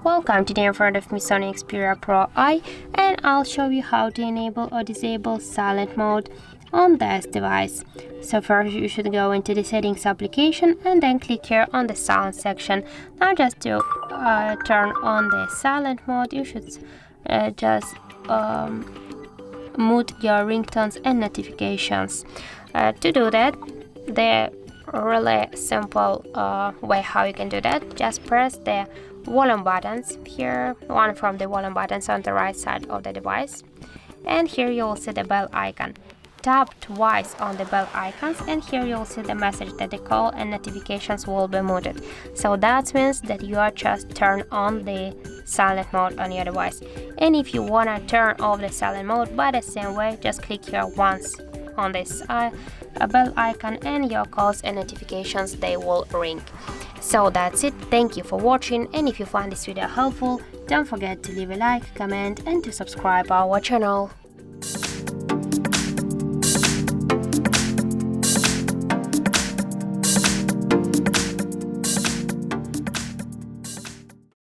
Welcome, today in front of me Sony Xperia Pro-I, and I'll show you how to enable or disable silent mode on this device. So first you should go into the settings application and then click here on the sound section. Now just to turn on the silent mode, you should just mute your ringtones and notifications. To do that, the really simple way how you can do that, just press the volume buttons here, one from the volume buttons on the right side of the device, and here you will see the bell icon. Tap twice on the bell icons and here you will see the message that the call and notifications will be muted. So that means that you are just turn on the silent mode on your device. And if you want to turn off the silent mode by the same way, just click here once on this bell icon and your calls and notifications, they will ring. So that's it. Thank you for watching, and if you find this video helpful, don't forget to leave a like, comment and to subscribe our channel.